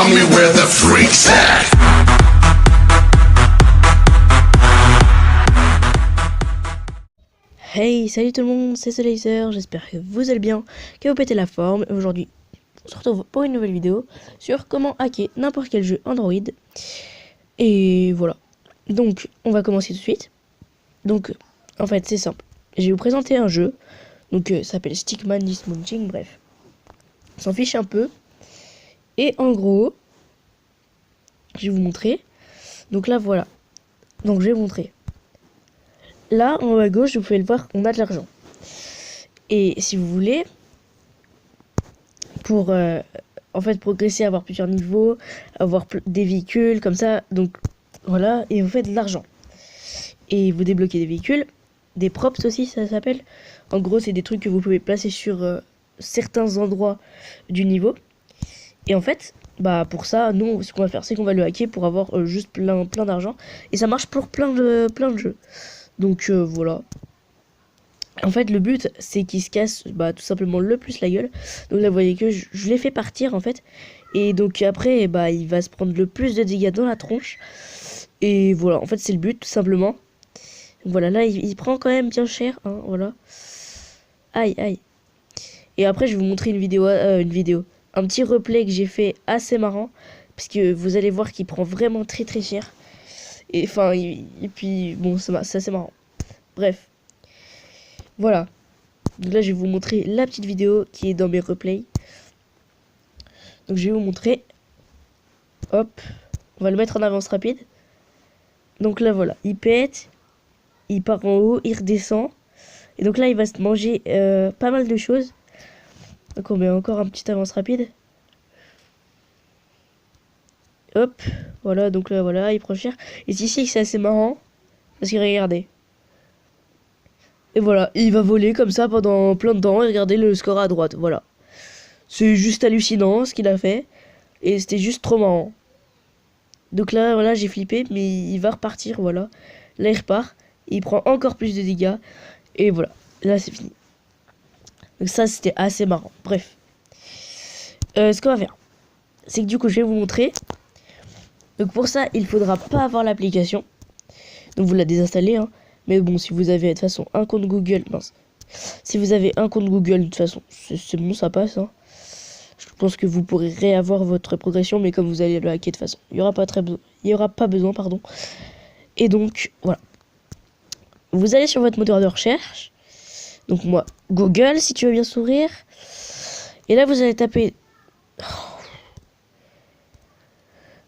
Tell me where the freak's at. Hey, salut tout le monde, c'est Solacer, j'espère que vous allez bien, que vous pétez la forme. Et aujourd'hui, on se retrouve pour une nouvelle vidéo sur comment hacker n'importe quel jeu Android. Et voilà, donc on va commencer tout de suite. Donc, en fait, c'est simple. Je vais vous présenter un jeu, donc ça s'appelle Stickman Dismounting, bref. On s'en fiche un peu. Et en gros, je vais vous montrer. Donc là, voilà. Donc je vais vous montrer. Là, en haut à gauche, vous pouvez le voir, on a de l'argent. Et si vous voulez, pour en fait progresser, avoir plusieurs niveaux, avoir des véhicules, comme ça, donc voilà, et vous faites de l'argent. Et vous débloquez des véhicules, des props aussi, ça s'appelle. En gros, c'est des trucs que vous pouvez placer sur certains endroits du niveau. Et en fait, bah pour ça, nous, ce qu'on va faire, c'est qu'on va le hacker pour avoir juste plein d'argent. Et ça marche pour plein de jeux. Donc voilà. En fait, le but, c'est qu'il se casse tout simplement le plus la gueule. Donc là, vous voyez que je l'ai fait partir, en fait. Et donc après, il va se prendre le plus de dégâts dans la tronche. Et voilà, en fait, c'est le but, tout simplement. Voilà, là, il prend quand même bien cher, hein, voilà. Aïe, aïe. Et après, je vais vous montrer une vidéo. Un petit replay que j'ai fait assez marrant. Parce que vous allez voir qu'il prend vraiment très cher. Et enfin, et puis, bon, c'est assez marrant. Bref. Voilà. Donc là, je vais vous montrer la petite vidéo qui est dans mes replays. Donc je vais vous montrer. Hop. On va le mettre en avance rapide. Donc là, voilà. Il pète. Il part en haut. Il redescend. Et donc là, il va se manger pas mal de choses. Donc on met encore un petit avance rapide. Hop. Voilà. Donc là, voilà. Il prend cher. Et ici, c'est assez marrant. Parce que regardez. Et voilà, il va voler comme ça pendant plein de temps et regardez le score à droite, voilà. C'est juste hallucinant ce qu'il a fait. Et c'était juste trop marrant. Donc là, voilà, j'ai flippé, mais il va repartir, voilà. Là, il repart. Il prend encore plus de dégâts. Et voilà, là, c'est fini. Donc ça, c'était assez marrant. Bref. Ce qu'on va faire, c'est que du coup, je vais vous montrer. Donc pour ça, il faudra pas avoir l'application. Donc vous la désinstallez, hein. Mais bon, si vous avez de toute façon un compte Google, mince. Si vous avez un compte Google, de toute façon, c'est bon, ça passe, hein. Je pense que vous pourrez réavoir votre progression, mais comme vous allez le hacker de toute façon, il y aura pas besoin, pardon. Et donc, voilà. Vous allez sur votre moteur de recherche. Donc moi, Google, si tu veux bien sourire. Et là, vous allez taper...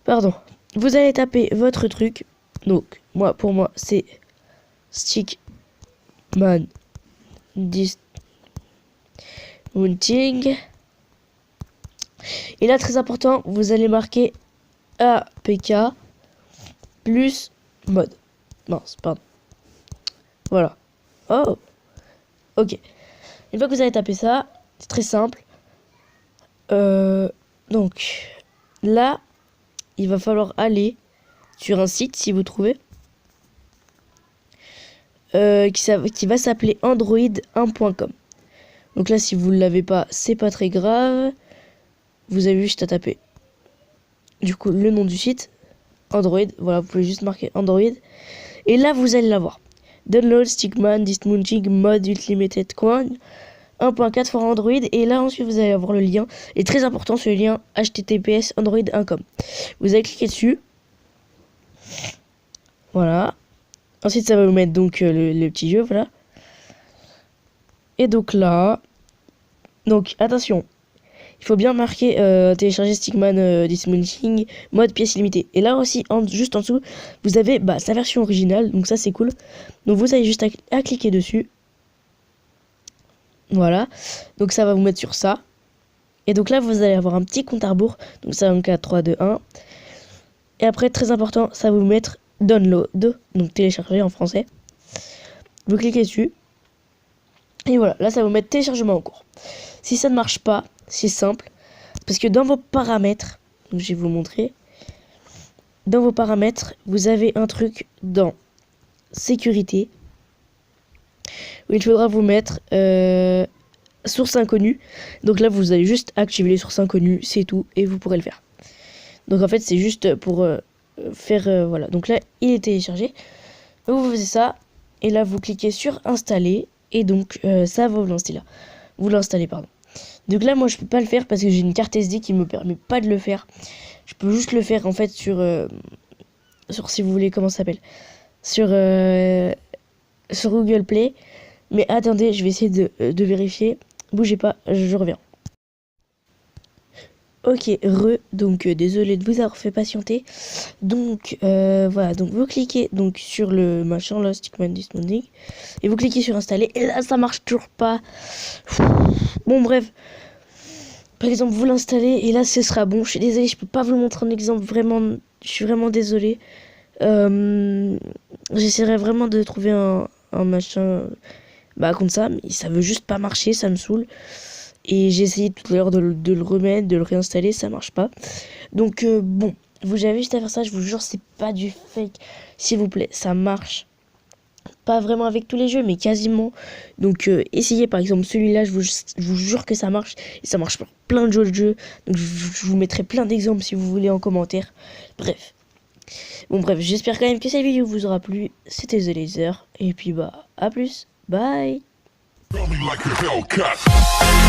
Pardon. Vous allez taper votre truc. Donc, pour moi, c'est... Stickman Dismounting. Et là, très important, vous allez marquer APK plus mode. Mince, pardon. Voilà. Oh. Ok. Une fois que vous avez tapé ça, c'est très simple. Donc, là, il va falloir aller sur un site, si vous trouvez. Qui va s'appeler android1.com. Donc là, si vous ne l'avez pas, c'est pas très grave. Vous avez juste à taper du coup le nom du site, Android. Voilà, vous pouvez juste marquer Android. Et là, vous allez l'avoir. Download Stickman Dismounting Mode Unlimited Coin 1.4 for Android. Et là, ensuite, vous allez avoir le lien. Et très important, ce lien https android1.com. Vous allez cliquer dessus. Voilà. Ensuite, ça va vous mettre donc le petit jeu, voilà. Et donc là, donc attention, il faut bien marquer télécharger Stickman Dismounting mode pièce illimitée. Et là aussi, juste en dessous, vous avez sa version originale, donc ça c'est cool. Donc vous avez juste à cliquer dessus. Voilà, donc ça va vous mettre sur ça. Et donc là, vous allez avoir un petit compte à rebours. Donc ça, donc à 3, 2, 1. Et après, très important, ça va vous mettre download, donc télécharger en français. Vous cliquez dessus. Et voilà, là ça va vous mettre téléchargement en cours. Si ça ne marche pas, c'est simple. Parce que dans vos paramètres, donc je vais vous montrer. Dans vos paramètres, vous avez un truc dans sécurité. Où il faudra vous mettre source inconnue. Donc là vous allez juste activer les sources inconnues, c'est tout. Et vous pourrez le faire. Donc en fait c'est juste pour faire voilà. Donc là il est téléchargé. Vous faisiez ça et là vous cliquez sur installer et donc ça va vous l'installer là. Vous l'installez pardon. Donc là moi je peux pas le faire parce que j'ai une carte SD qui me permet pas de le faire. Je peux juste le faire en fait sur si vous voulez comment ça s'appelle sur Google Play. Mais attendez, je vais essayer de vérifier. Bougez pas, je reviens. Ok, donc désolé de vous avoir fait patienter. Donc voilà, donc vous cliquez donc sur le machin là, Stickman Dismounting, et vous cliquez sur installer, et là ça marche toujours pas. Bon bref, par exemple vous l'installez et là ce sera bon. Je suis désolé, je peux pas vous le montrer en exemple, vraiment, je suis vraiment désolé. J'essaierai vraiment de trouver un machin comme ça, mais ça veut juste pas marcher, ça me saoule. Et j'ai essayé tout à l'heure de le remettre, de le réinstaller, ça marche pas. Donc bon, vous avez juste à faire ça, je vous jure, c'est pas du fake. S'il vous plaît, ça marche. Pas vraiment avec tous les jeux, mais quasiment. Donc essayez par exemple celui-là, je vous jure que ça marche. Et ça marche pour plein de jeux. Donc je vous mettrai plein d'exemples si vous voulez en commentaire. Bref. Bon bref, j'espère quand même que cette vidéo vous aura plu. C'était The Laser. Et puis à plus. Bye. Like a Hellcat.